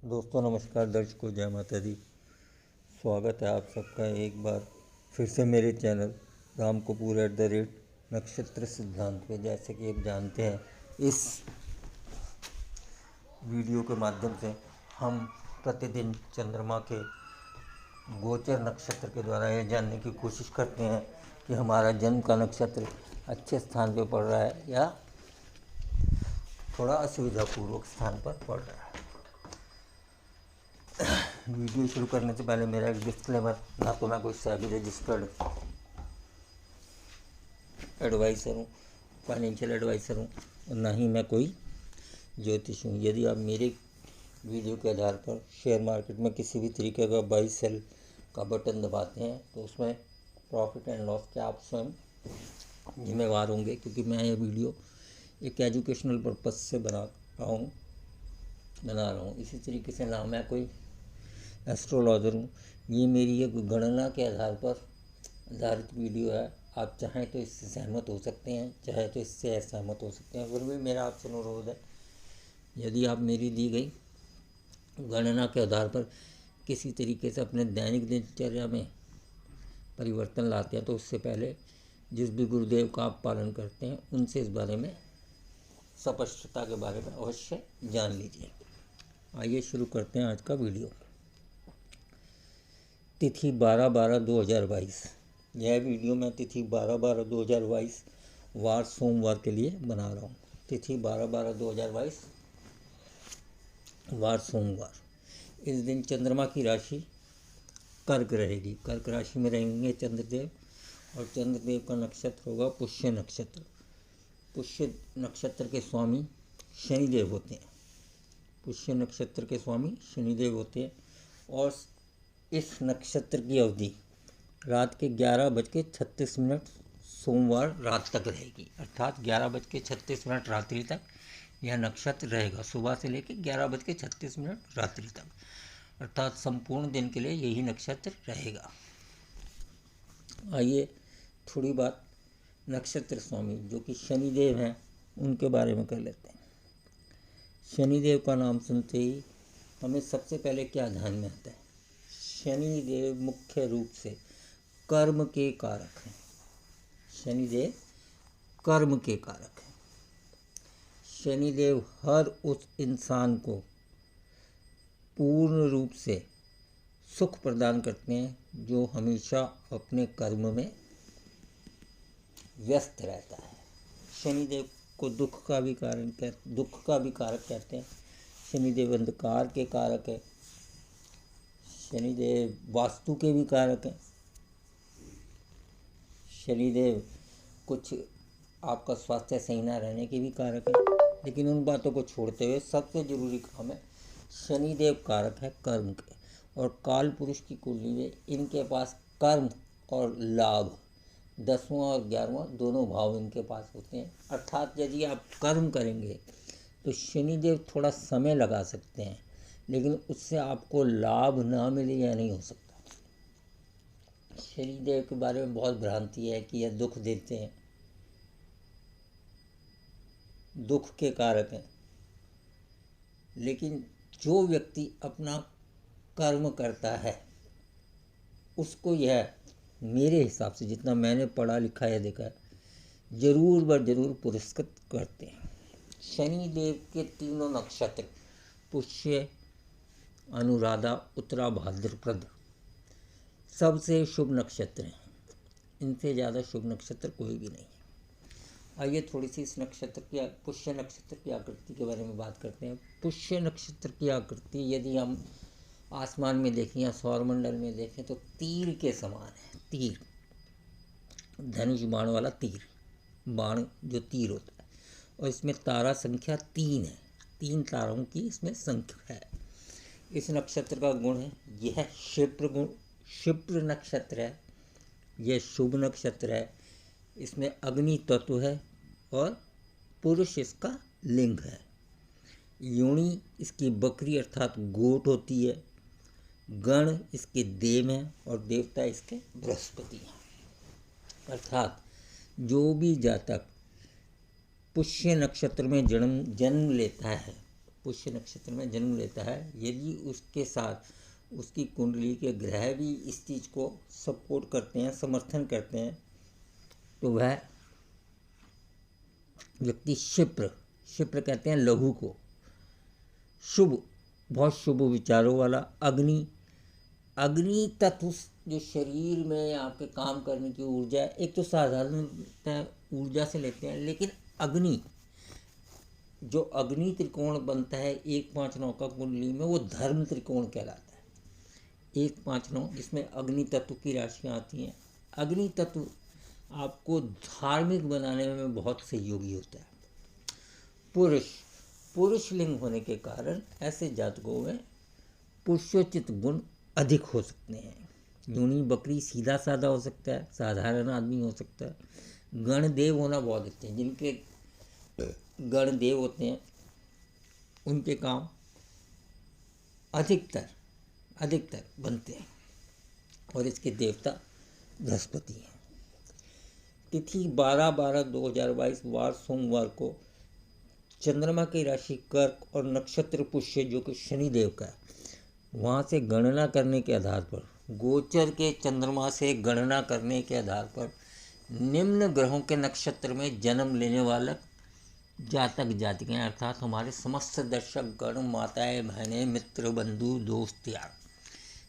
दोस्तों नमस्कार, दर्शकों जय माता दी। स्वागत है आप सबका एक बार फिर से मेरे चैनल राम कपूर @ नक्षत्र सिद्धांत पे। जैसे कि आप जानते हैं, इस वीडियो के माध्यम से हम प्रतिदिन चंद्रमा के गोचर नक्षत्र के द्वारा यह जानने की कोशिश करते हैं कि हमारा जन्म का नक्षत्र अच्छे स्थान पर पड़ रहा है या थोड़ा असुविधापूर्वक स्थान पर पड़ रहा है। वीडियो शुरू करने से पहले मेरा एक डिस्क्लेमर, ना तो मैं कोई सेबी रजिस्टर्ड एडवाइज़र हूँ, फाइनेंशियल एडवाइज़र हूँ, और ना ही मैं कोई ज्योतिष हूँ। यदि आप मेरे वीडियो के आधार पर शेयर मार्केट में किसी भी तरीके का बाई सेल का बटन दबाते हैं तो उसमें प्रॉफिट एंड लॉस के आप स्वयं जिम्मेवार होंगे, क्योंकि मैं ये वीडियो एक एजुकेशनल पर्पस से बना रहा हूँ। इसी तरीके से ना मैं कोई एस्ट्रोलॉजर हूँ। ये मेरी एक गणना के आधार पर आधारित वीडियो है। आप चाहें तो इससे सहमत हो सकते हैं, चाहे तो इससे असहमत हो सकते हैं। फिर भी मेरा आपसे अनुरोध है, यदि आप मेरी दी गई गणना के आधार पर किसी तरीके से अपने दैनिक दिनचर्या में परिवर्तन लाते हैं तो उससे पहले जिस भी गुरुदेव का आप पालन करते हैं उनसे इस बारे में स्पष्टता के बारे में अवश्य जान लीजिए। आइए शुरू करते हैं आज का वीडियो। तिथि 12/12/2022। यह वीडियो मैं तिथि 12/12/2022 वार सोमवार के लिए बना रहा हूँ। तिथि 12/12/2022 वार सोमवार। इस दिन चंद्रमा की राशि कर्क रहेगी। कर्क राशि में रहेंगे चंद्रदेव, और चंद्रदेव का नक्षत्र होगा पुष्य नक्षत्र। पुष्य नक्षत्र के स्वामी शनिदेव होते हैं। पुष्य नक्षत्र के स्वामी शनिदेव होते हैं, और इस नक्षत्र की अवधि रात के 11:36 सोमवार रात तक रहेगी। अर्थात 11:36 रात्रि तक यह नक्षत्र रहेगा, सुबह से लेकर 11:36 रात्रि तक। अर्थात संपूर्ण दिन के लिए यही नक्षत्र रहेगा। आइए थोड़ी बात नक्षत्र स्वामी जो कि शनिदेव हैं उनके बारे में कर लेते हैं। शनिदेव का नाम सुनते ही हमें सबसे पहले क्या ध्यान में आता है? शनिदेव मुख्य रूप से कर्म के कारक हैं। शनिदेव कर्म के कारक हैं। शनिदेव हर उस इंसान को पूर्ण रूप से सुख प्रदान करते हैं जो हमेशा अपने कर्म में व्यस्त रहता है। शनिदेव को दुख का भी कारक कहते हैं। शनिदेव अंधकार के कारक है। शनिदेव वास्तु के भी कारक हैं। शनिदेव कुछ आपका स्वास्थ्य सही ना रहने के भी कारक है। लेकिन उन बातों को छोड़ते हुए सबसे जरूरी काम है, शनिदेव कारक है कर्म के। और काल पुरुष की कुंडली में इनके पास कर्म और लाभ 10वां और 11वां दोनों भाव इनके पास होते हैं। अर्थात यदि आप कर्म करेंगे तो शनिदेव थोड़ा समय लगा सकते हैं, लेकिन उससे आपको लाभ ना मिले या नहीं हो सकता। शनिदेव के बारे में बहुत भ्रांति है कि यह दुख देते हैं, दुख के कारक हैं। लेकिन जो व्यक्ति अपना कर्म करता है उसको यह, मेरे हिसाब से जितना मैंने पढ़ा लिखा है देखा है, जरूर व जरूर पुरस्कृत करते हैं। शनिदेव के तीनों नक्षत्र पुष्य, अनुराधा, उत्तरा भाद्रपद सबसे शुभ नक्षत्र हैं। इनसे ज़्यादा शुभ नक्षत्र कोई भी नहीं है। आइए थोड़ी सी इस नक्षत्र की, पुष्य नक्षत्र की आकृति के बारे में बात करते हैं। पुष्य नक्षत्र की आकृति यदि हम आसमान में देखें या सौरमंडल में देखें तो तीर के समान है। तीर, धनुष बाण वाला तीर, बाण जो तीर होता है। और इसमें तारा संख्या 3 है। 3 तारों की इसमें संख्या है। इस नक्षत्र का गुण है, यह क्षिप्र नक्षत्र है। यह शुभ नक्षत्र है। इसमें अग्नि तत्व है और पुरुष इसका लिंग है। योनि इसकी बकरी अर्थात गोट होती है। गण इसके देव हैं और देवता इसके बृहस्पति हैं। अर्थात जो भी जातक पुष्य नक्षत्र में जन्म लेता है पुष्य नक्षत्र में जन्म लेता है, यदि उसके साथ उसकी कुंडली के ग्रह भी इस चीज़ को सपोर्ट करते हैं, समर्थन करते हैं, तो वह व्यक्ति क्षिप्र कहते हैं लघु को, शुभ, बहुत शुभ विचारों वाला, अग्नि तत्व जो शरीर में आपके काम करने की ऊर्जा, एक तो साधारण ऊर्जा से लेते हैं, लेकिन जो अग्नि त्रिकोण बनता है 1-5-9 का कुंडली में, वो धर्म त्रिकोण कहलाता है। 1-5-9 जिसमें अग्नि तत्व की राशियाँ आती हैं। अग्नि तत्व आपको धार्मिक बनाने में बहुत सहयोगी होता है। पुरुष लिंग होने के कारण ऐसे जातकों में पुरुषोचित गुण अधिक हो सकते हैं। यूनी बकरी सीधा साधा हो सकता है, साधारण आदमी हो सकता है। गणदेव होना बहुत अच्छे हैं, जिनके गणदेव होते हैं उनके काम अधिकतर बनते हैं, और इसके देवता बृहस्पति हैं। तिथि 12/12/2022 वार सोमवार को चंद्रमा की राशि कर्क और नक्षत्र पुष्य जो कि शनिदेव का है, वहाँ से गणना करने के आधार पर, गोचर के चंद्रमा से गणना करने के आधार पर निम्न ग्रहों के नक्षत्र में जन्म लेने वाला जातक जातिकाएं, अर्थात हमारे समस्त दर्शक गण, माताएं, बहनें, मित्र, बंधु, दोस्त यार,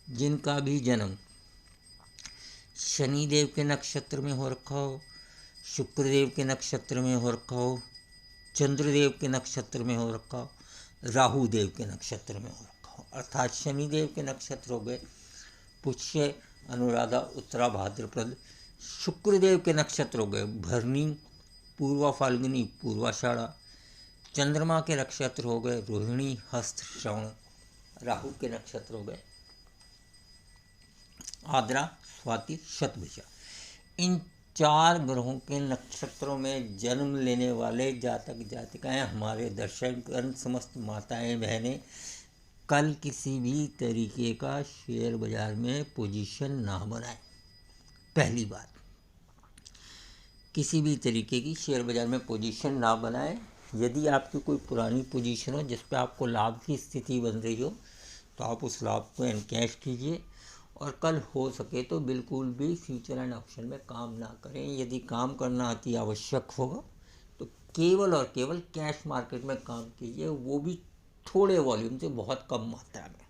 जिनका भी जन्म शनिदेव के नक्षत्र में हो रखा हो, शुक्रदेव के नक्षत्र में हो रखा हो, चंद्रदेव के नक्षत्र में हो रखा हो, राहु देव के नक्षत्र में हो रखा हो, अर्थात शनिदेव के नक्षत्र हो गए पुष्य, अनुराधा, उत्तरा, भाद्रपद। शुक्रदेव के नक्षत्र हो गए भरणी, पूर्वा, फाल्गुनी, पूर्वाषाढ़ा। चंद्रमा के नक्षत्र हो गए रोहिणी, हस्त, श्रवण। राहु के नक्षत्र हो गए आद्रा, स्वाति, शतभिषा। इन 4 ग्रहों के नक्षत्रों में जन्म लेने वाले जातक जातिकाएं, हमारे दर्शकगण, समस्त माताएं बहनें, कल किसी भी तरीके का शेयर बाजार में पोजीशन ना बनाएं। पहली बात, किसी भी तरीके की शेयर बाजार में पोजीशन ना बनाएं। यदि आपकी कोई पुरानी पोजीशन हो जिस पे आपको लाभ की स्थिति बन रही हो, तो आप उस लाभ को एनकैश कीजिए, और कल हो सके तो बिल्कुल भी फ्यूचर एंड ऑप्शन में काम ना करें। यदि काम करना अति आवश्यक होगा तो केवल और केवल कैश मार्केट में काम कीजिए, वो भी थोड़े वॉल्यूम से, बहुत कम मात्रा में,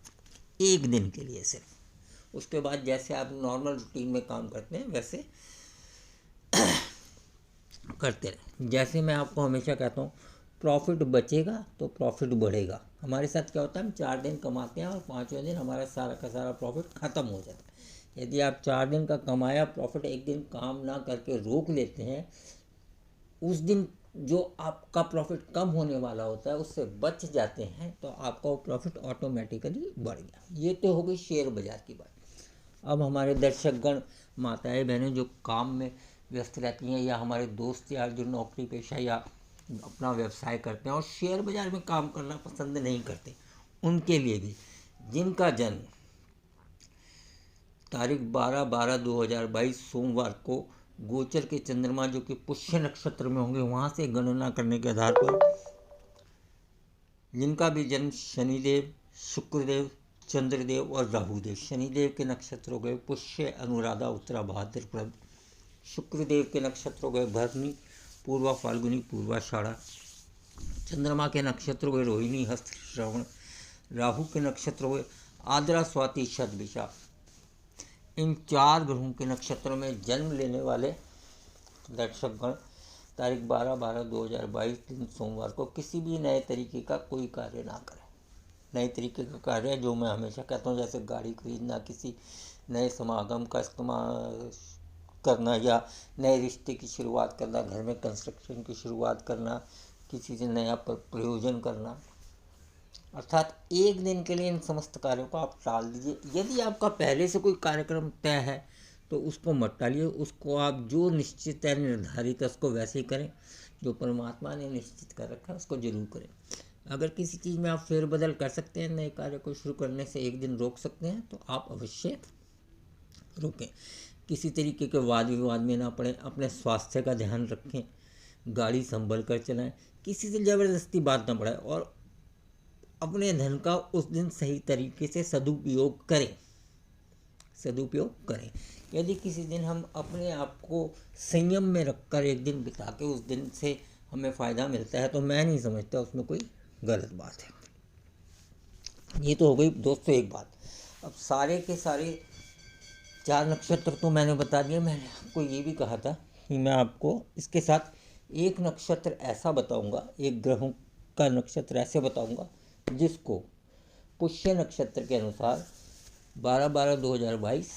एक दिन के लिए सिर्फ। उसके बाद जैसे आप नॉर्मल रूटीन में काम करते हैं वैसे करते रहें। जैसे मैं आपको हमेशा कहता हूँ, प्रॉफिट बचेगा तो प्रॉफिट बढ़ेगा। हमारे साथ क्या होता है, हम 4 दिन कमाते हैं और 5वें दिन हमारा सारा का सारा प्रॉफिट ख़त्म हो जाता है। यदि आप 4 दिन का कमाया प्रॉफिट एक दिन काम ना करके रोक लेते हैं, उस दिन जो आपका प्रॉफिट कम होने वाला होता है उससे बच जाते हैं, तो आपका वो प्रॉफिट ऑटोमेटिकली बढ़ गया। ये तो हो गई शेयर बाजार की बात। अब हमारे दर्शकगण, माताएं बहनें जो काम में व्यस्त रहती हैं, या हमारे दोस्त यार जो नौकरी पेशा या अपना व्यवसाय करते हैं और शेयर बाजार में काम करना पसंद नहीं करते, उनके लिए भी, जिनका जन्म तारीख 12/12/2022 सोमवार को गोचर के चंद्रमा जो कि पुष्य नक्षत्र में होंगे, वहाँ से गणना करने के आधार पर जिनका भी जन्म शनिदेव, शुक्रदेव, चंद्रदेव और राहुदेव। शनिदेव के नक्षत्र हो गए पुष्य, अनुराधा, उत्तरा, भाद्रपद। शुक्रदेव के नक्षत्र हो गए भरणी, पूर्वा, फाल्गुनी, पूर्वाषाढ़ा। चंद्रमा के नक्षत्र हो गए रोहिणी, हस्त, श्रवण। राहु के नक्षत्र हो गए आद्रा, स्वाति, शतभिषा। इन 4 ग्रहों के नक्षत्रों में जन्म लेने वाले दर्शकगण तारीख 12/12/2022 दिन सोमवार को किसी भी नए तरीके का कोई कार्य ना करें। नए तरीके का कार्य जो मैं हमेशा कहता हूँ, जैसे गाड़ी खरीदना, किसी नए समागम का इस्तेमाल करना, या नए रिश्ते की शुरुआत करना, घर में कंस्ट्रक्शन की शुरुआत करना, किसी से नया प्रयोजन करना, अर्थात एक दिन के लिए इन समस्त कार्यों को आप टाल दीजिए। यदि आपका पहले से कोई कार्यक्रम तय है तो उसको मत टालिए, उसको आप जो निश्चित है, निर्धारित है, उसको वैसे ही करें। जो परमात्मा ने निश्चित कर रखा है उसको जरूर करें। अगर किसी चीज़ में आप फेरबदल कर सकते हैं, नए कार्य को शुरू करने से एक दिन रोक सकते हैं, तो आप अवश्य रोकें। किसी तरीके के वाद विवाद में ना पड़ें, अपने स्वास्थ्य का ध्यान रखें, गाड़ी संभल कर चलाएं, किसी से ज़बरदस्ती बात ना बढ़ाएं, और अपने धन का उस दिन सही तरीके से सदुपयोग करें। यदि किसी दिन हम अपने आप को संयम में रखकर एक दिन बिता के उस दिन से हमें फ़ायदा मिलता है तो मैं नहीं समझता उसमें कोई गलत बात है। ये तो हो गई दोस्तों एक बात। अब सारे के सारे 4 नक्षत्र तो मैंने बता दिए। मैंने आपको ये भी कहा था कि मैं आपको इसके साथ एक नक्षत्र ऐसा बताऊंगा, एक ग्रहों का नक्षत्र ऐसे बताऊंगा जिसको पुष्य नक्षत्र के अनुसार 12/12/2022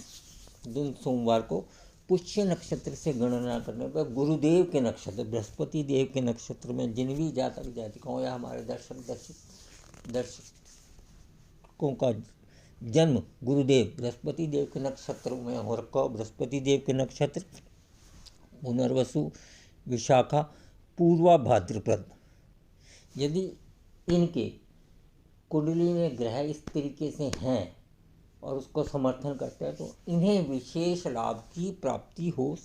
दिन सोमवार को पुष्य नक्षत्र से गणना करने पर गुरुदेव के नक्षत्र बृहस्पति देव के नक्षत्र में जिन भी जातक जातिकाओं या हमारे दर्शकों का जन्म गुरुदेव बृहस्पति देव के नक्षत्र में हो रखा, बृहस्पति देव के नक्षत्र पुनर्वसु, विशाखा, पूर्वा, भाद्रपद, यदि इनके कुंडली में ग्रह इस तरीके से हैं और उसको समर्थन करते हैं तो इन्हें विशेष लाभ की प्राप्ति हो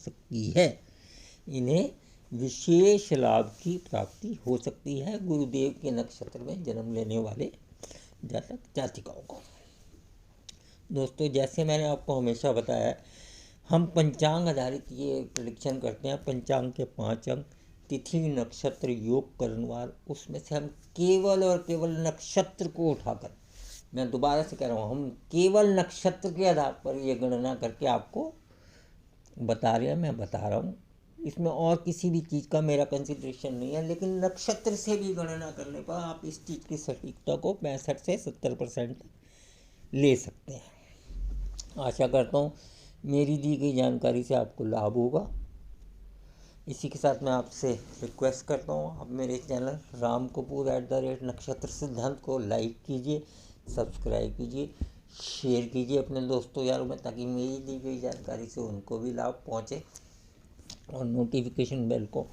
सकती है। गुरुदेव के नक्षत्र में जन्म लेने वाले जातक जातिकाओं को। दोस्तों जैसे मैंने आपको हमेशा बताया है, हम पंचांग आधारित ये प्रेडिक्शन करते हैं। पंचांग के 5 अंक, तिथि, नक्षत्र, योग, करणवार, उसमें से हम केवल और केवल नक्षत्र को उठाकर, मैं दोबारा से कह रहा हूँ, हम केवल नक्षत्र के आधार पर ये गणना करके आपको बता रहे हैं, मैं बता रहा हूँ। इसमें और किसी भी चीज़ का मेरा कंसिडरेशन नहीं है, लेकिन नक्षत्र से भी गणना करने पर आप इस चीज़ की सटीकता को 65 से 70% ले सकते हैं। आशा करता हूँ मेरी दी गई जानकारी से आपको लाभ होगा। इसी के साथ मैं आपसे रिक्वेस्ट करता हूँ, आप मेरे चैनल राम कपूर @नक्षत्र सिद्धांत को लाइक कीजिए, सब्सक्राइब कीजिए, शेयर कीजिए अपने दोस्तों यारों में, ताकि मेरी दी गई जानकारी से उनको भी लाभ पहुँचे। और नोटिफिकेशन बेल को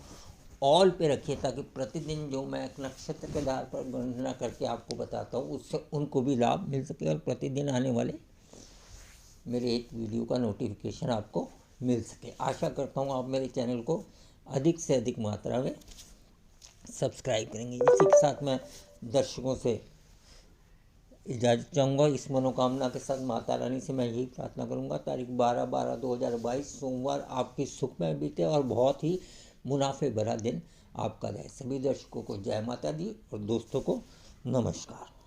ऑल पे रखिए ताकि प्रतिदिन जो मैं एक नक्षत्र के आधार पर गणना करके आपको बताता हूँ उससे उनको भी लाभ मिल सके और प्रतिदिन आने वाले मेरे एक वीडियो का नोटिफिकेशन आपको मिल सके। आशा करता हूँ आप मेरे चैनल को अधिक से अधिक मात्रा में सब्सक्राइब करेंगे। इसी के साथ मैं दर्शकों से इजाज़त चाहूँगा। इस मनोकामना के साथ माता रानी से मैं यही प्रार्थना करूँगा, तारीख 12/12/2022 सोमवार आपकी सुखमय बीते और बहुत ही मुनाफे भरा दिन आपका रहे। सभी दर्शकों को जय माता दी और दोस्तों को नमस्कार।